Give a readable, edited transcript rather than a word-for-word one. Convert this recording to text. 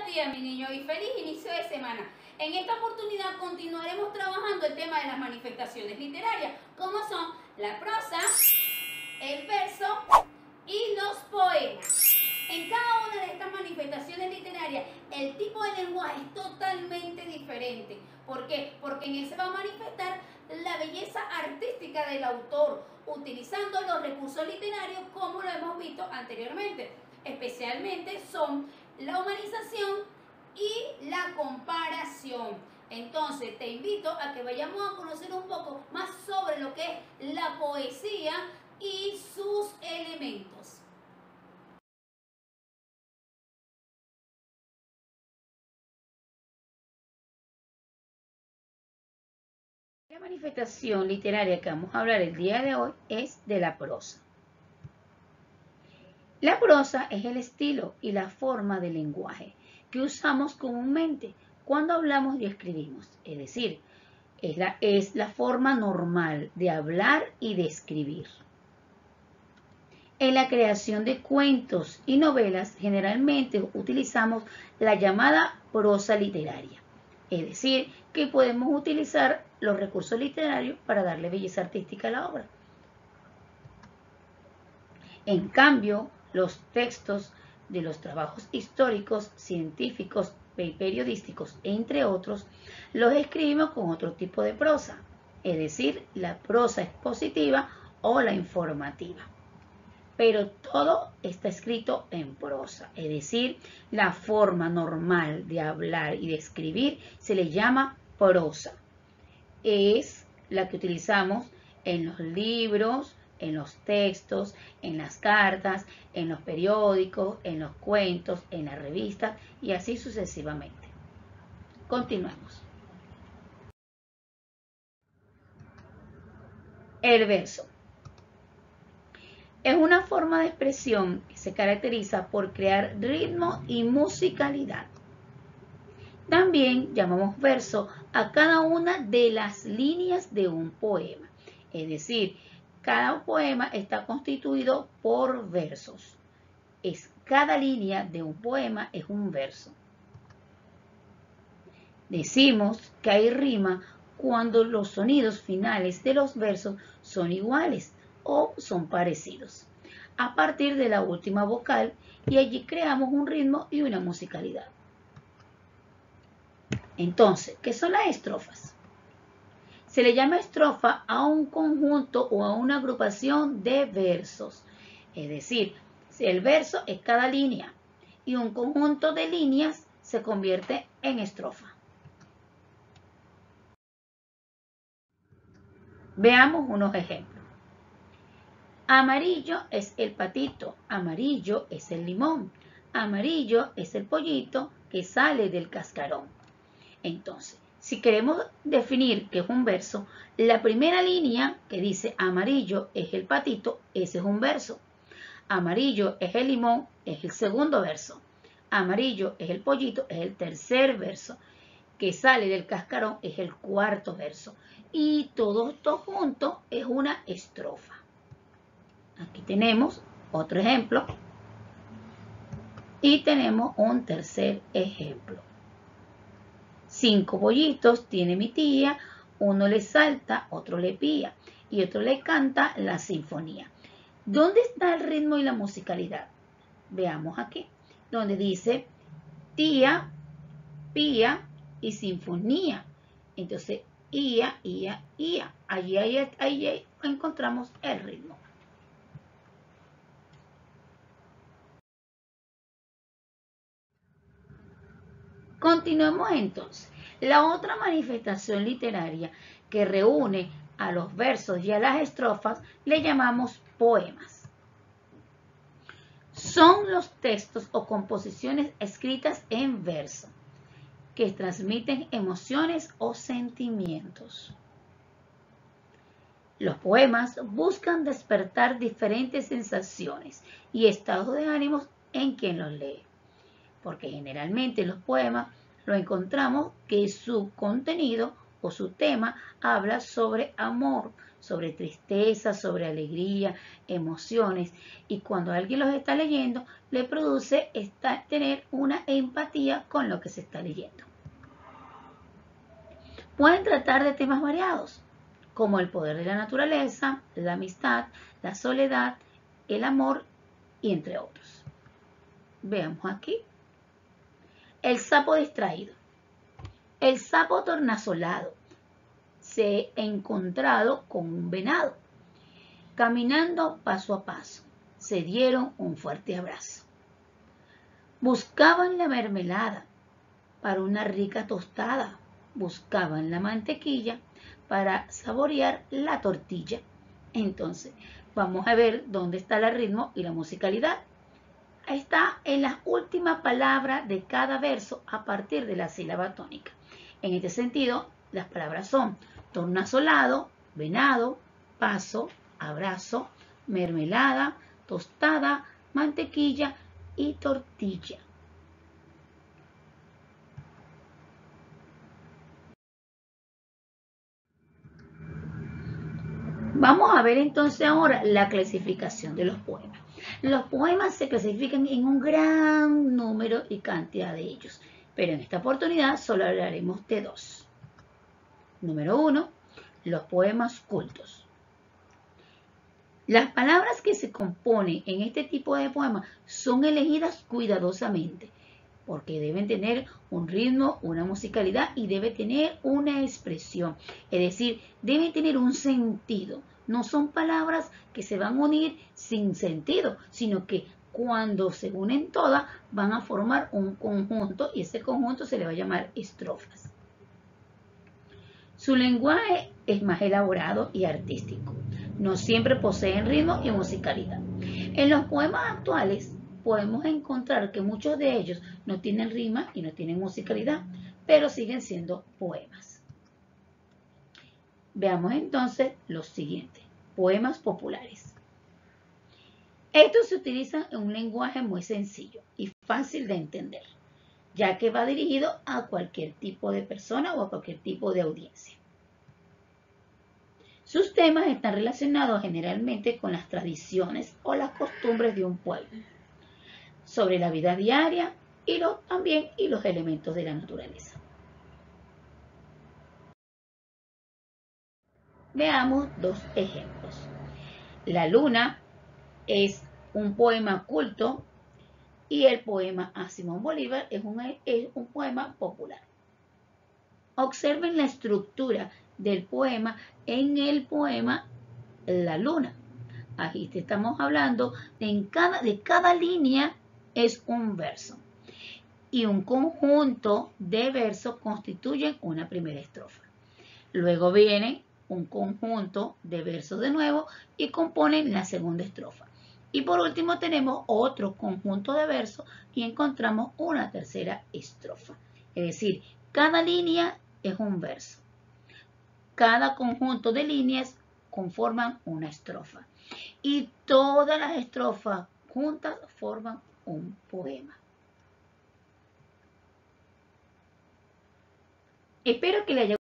Buenos días, mi niño, y feliz inicio de semana. En esta oportunidad continuaremos trabajando el tema de las manifestaciones literarias, como son la prosa, el verso y los poemas. En cada una de estas manifestaciones literarias, el tipo de lenguaje es totalmente diferente. ¿Por qué? Porque en él se va a manifestar la belleza artística del autor, utilizando los recursos literarios como lo hemos visto anteriormente. Especialmente son la humanización y la comparación. Entonces te invito a que vayamos a conocer un poco más sobre lo que es la poesía y sus elementos. La manifestación literaria que vamos a hablar el día de hoy es de la prosa. La prosa es el estilo y la forma de lenguaje que usamos comúnmente cuando hablamos y escribimos, es decir, es la forma normal de hablar y de escribir. En la creación de cuentos y novelas generalmente utilizamos la llamada prosa literaria, es decir, que podemos utilizar los recursos literarios para darle belleza artística a la obra. En cambio, los textos de los trabajos históricos, científicos y periodísticos, entre otros, los escribimos con otro tipo de prosa, es decir, la prosa expositiva o la informativa. Pero todo está escrito en prosa, es decir, la forma normal de hablar y de escribir se le llama prosa. Es la que utilizamos en los libros, en los textos, en las cartas, en los periódicos, en los cuentos, en las revistas y así sucesivamente. Continuemos. El verso es una forma de expresión que se caracteriza por crear ritmo y musicalidad. También llamamos verso a cada una de las líneas de un poema, es decir, cada poema está constituido por versos. Cada línea de un poema es un verso. Decimos que hay rima cuando los sonidos finales de los versos son iguales o son parecidos, a partir de la última vocal, y allí creamos un ritmo y una musicalidad. Entonces, ¿qué son las estrofas? Se le llama estrofa a un conjunto o a una agrupación de versos. Es decir, el verso es cada línea y un conjunto de líneas se convierte en estrofa. Veamos unos ejemplos. Amarillo es el patito, amarillo es el limón, amarillo es el pollito que sale del cascarón. Entonces, si queremos definir qué es un verso, la primera línea que dice amarillo es el patito, ese es un verso. Amarillo es el limón, es el segundo verso. Amarillo es el pollito, es el tercer verso. Que sale del cascarón es el cuarto verso. Y todo esto junto es una estrofa. Aquí tenemos otro ejemplo. Y tenemos un tercer ejemplo. 5 pollitos tiene mi tía, uno le salta, otro le pía y otro le canta la sinfonía. ¿Dónde está el ritmo y la musicalidad? Veamos aquí, donde dice tía, pía y sinfonía. Entonces, ia, ia, ia. Allí encontramos el ritmo. Continuemos entonces. La otra manifestación literaria que reúne a los versos y a las estrofas le llamamos poemas. Son los textos o composiciones escritas en verso que transmiten emociones o sentimientos. Los poemas buscan despertar diferentes sensaciones y estados de ánimos en quien los lee, porque generalmente en los poemas lo encontramos que su contenido o su tema habla sobre amor, sobre tristeza, sobre alegría, emociones. Y cuando alguien los está leyendo, le produce tener una empatía con lo que se está leyendo. Pueden tratar de temas variados, como el poder de la naturaleza, la amistad, la soledad, el amor y entre otros. Veamos aquí. El sapo distraído. El sapo tornasolado se ha encontrado con un venado. Caminando paso a paso, se dieron un fuerte abrazo. Buscaban la mermelada para una rica tostada. Buscaban la mantequilla para saborear la tortilla. Entonces, vamos a ver dónde está el ritmo y la musicalidad. Está en la última palabra de cada verso a partir de la sílaba tónica. En este sentido, las palabras son tornasolado, venado, paso, abrazo, mermelada, tostada, mantequilla y tortilla. Vamos a ver entonces ahora la clasificación de los poemas. Los poemas se clasifican en un gran número y cantidad de ellos, pero en esta oportunidad solo hablaremos de dos. Número 1, los poemas cultos. Las palabras que se componen en este tipo de poemas son elegidas cuidadosamente, porque deben tener un ritmo, una musicalidad y debe tener una expresión. Es decir, debe tener un sentido. No son palabras que se van a unir sin sentido, sino que cuando se unen todas van a formar un conjunto y ese conjunto se le va a llamar estrofas. Su lenguaje es más elaborado y artístico. No siempre poseen ritmo y musicalidad. En los poemas actuales podemos encontrar que muchos de ellos no tienen rima y no tienen musicalidad, pero siguen siendo poemas. Veamos entonces los siguientes. Poemas populares. Estos se utilizan en un lenguaje muy sencillo y fácil de entender, ya que va dirigido a cualquier tipo de persona o a cualquier tipo de audiencia. Sus temas están relacionados generalmente con las tradiciones o las costumbres de un pueblo, sobre la vida diaria y también los elementos de la naturaleza. Veamos dos ejemplos. La luna es un poema culto y el poema a Simón Bolívar es un poema popular. Observen la estructura del poema en el poema La luna. Aquí estamos hablando de cada línea es un verso y un conjunto de versos constituyen una primera estrofa. Luego viene un conjunto de versos de nuevo y componen la segunda estrofa. Y por último tenemos otro conjunto de versos y encontramos una tercera estrofa. Es decir, cada línea es un verso. Cada conjunto de líneas conforman una estrofa. Y todas las estrofas juntas forman un poema. Espero que le haya